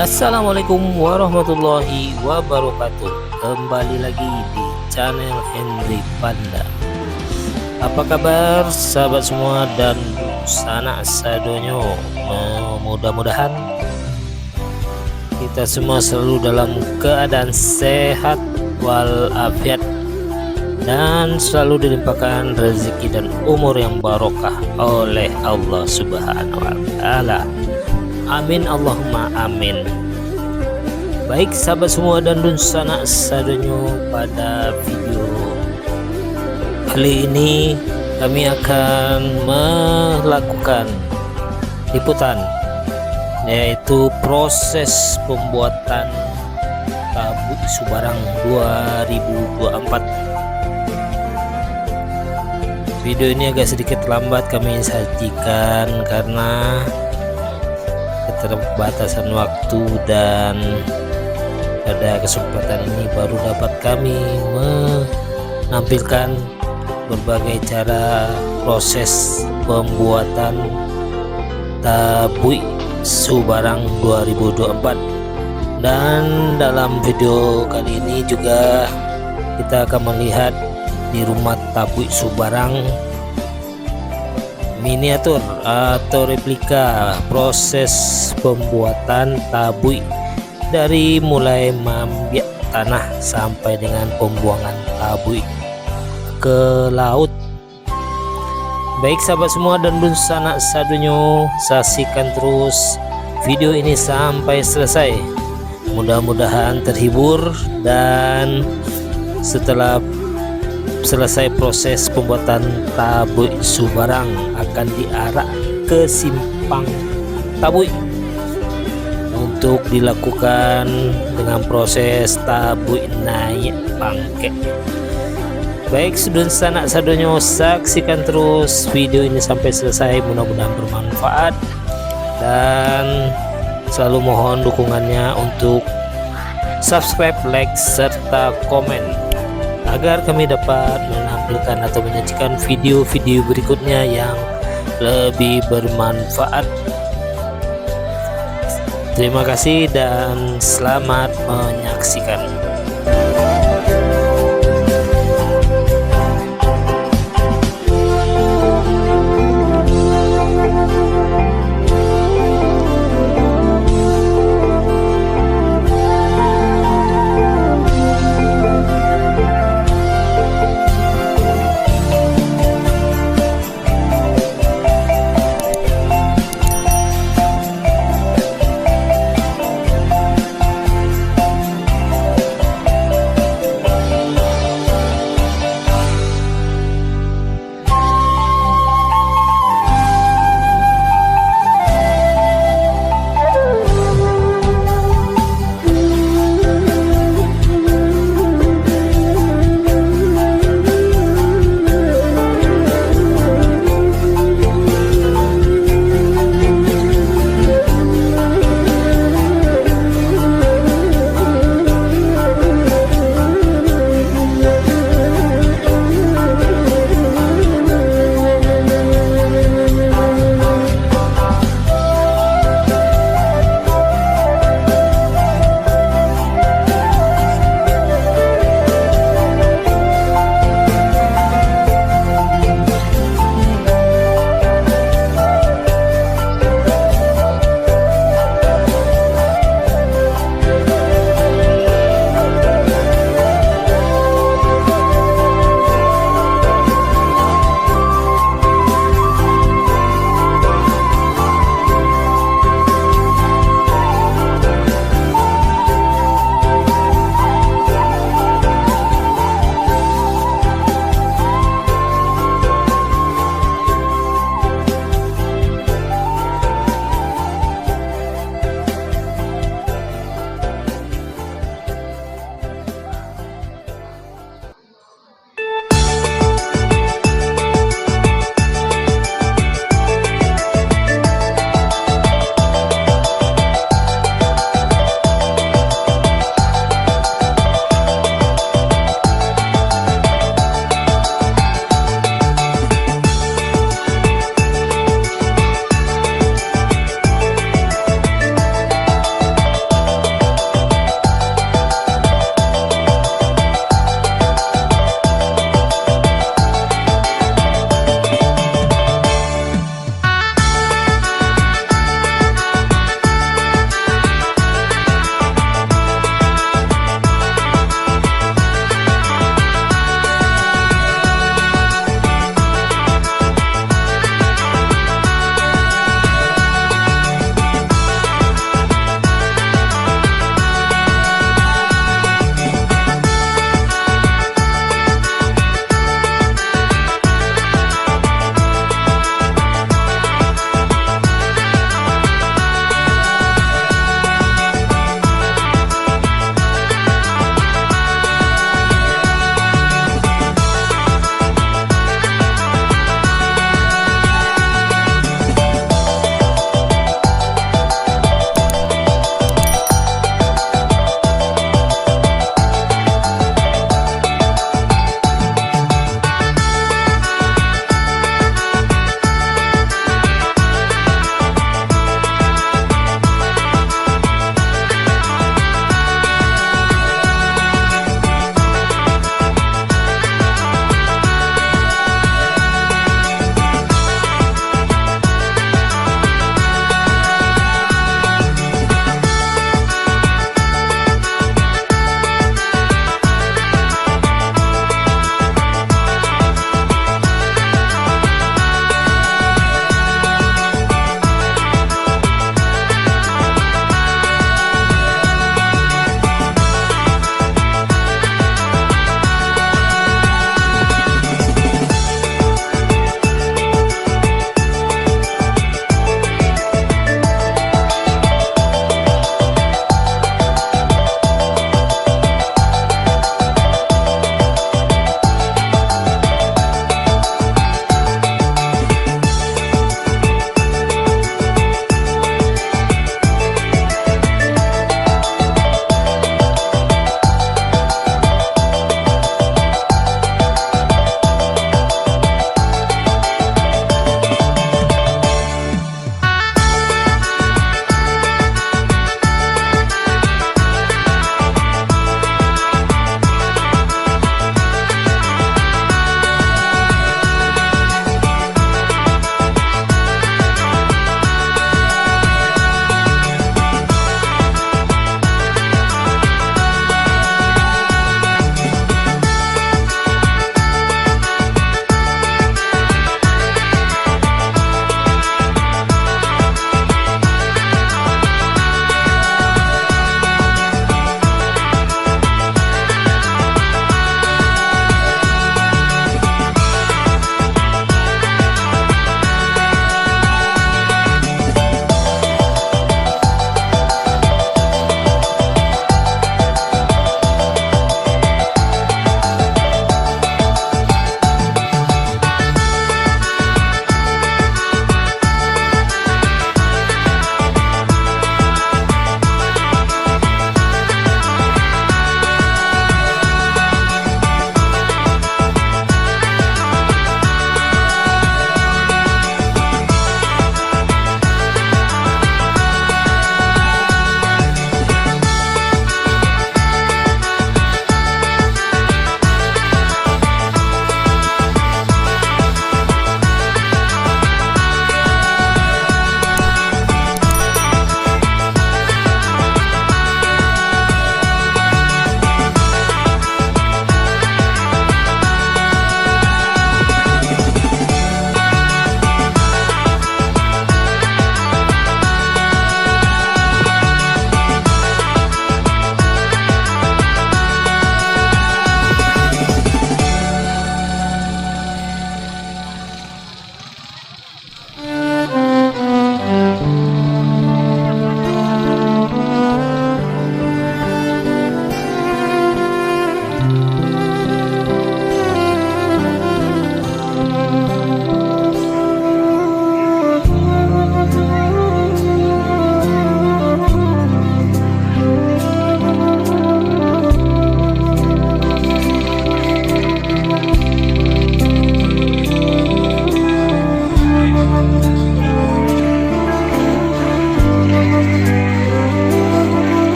Assalamualaikum warahmatullahi wabarakatuh. Kembali lagi di channel Henry Panda. Apa kabar sahabat semua dan sanak sadonyo? Mudah-mudahan kita semua selalu dalam keadaan sehat walafiat dan selalu dilimpahkan rezeki dan umur yang barokah oleh Allah Subhanahu wa taala. Amin Allahumma amin. Baik sahabat semua dan sanak sadonyo, pada video kali ini kami akan melakukan liputan, yaitu proses pembuatan tabuk Subarang 2024. Video ini agak sedikit lambat kami sajikan karena keterbatasan waktu, dan pada kesempatan ini baru dapat kami menampilkan berbagai cara proses pembuatan tabui Subarang 2024. Dan dalam video kali ini juga kita akan melihat di rumah tabui Subarang miniatur atau replika proses pembuatan tabui dari mulai mambiak tanah sampai dengan pembuangan tabui ke laut. Baik sahabat semua dan sanak sadonyo, saksikan terus video ini sampai selesai. Mudah-mudahan terhibur, dan setelah selesai proses pembuatan tabui Subarang akan diarak ke simpang tabui untuk dilakukan dengan proses tabui naik bangke. Baik dan sanak sadonyo, saksikan terus video ini sampai selesai, mudah-mudahan bermanfaat, dan selalu mohon dukungannya untuk subscribe, like, serta komen agar kami dapat menampilkan atau menyajikan video-video berikutnya yang lebih bermanfaat. Terima kasih dan selamat menyaksikan.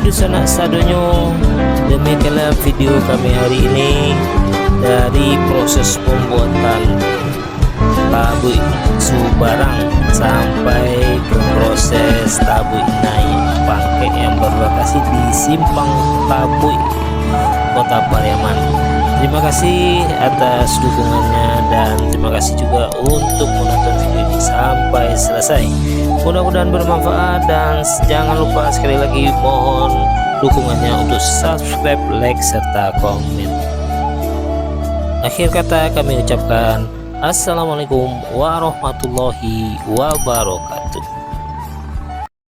Begitu sanak sadonyo, demikianlah video kami hari ini dari proses pembuatan tabui Subarang sampai ke proses tabui naik bangkai yang berlokasi di Simpang Tabui, Kota Pariaman. Terima kasih atas dukungannya dan terima kasih juga untuk menonton video ini sampai selesai. Mudah-mudahan bermanfaat dan jangan lupa sekali lagi mohon dukungannya untuk subscribe, like, serta komen. Akhir kata kami ucapkan Assalamualaikum warahmatullahi wabarakatuh.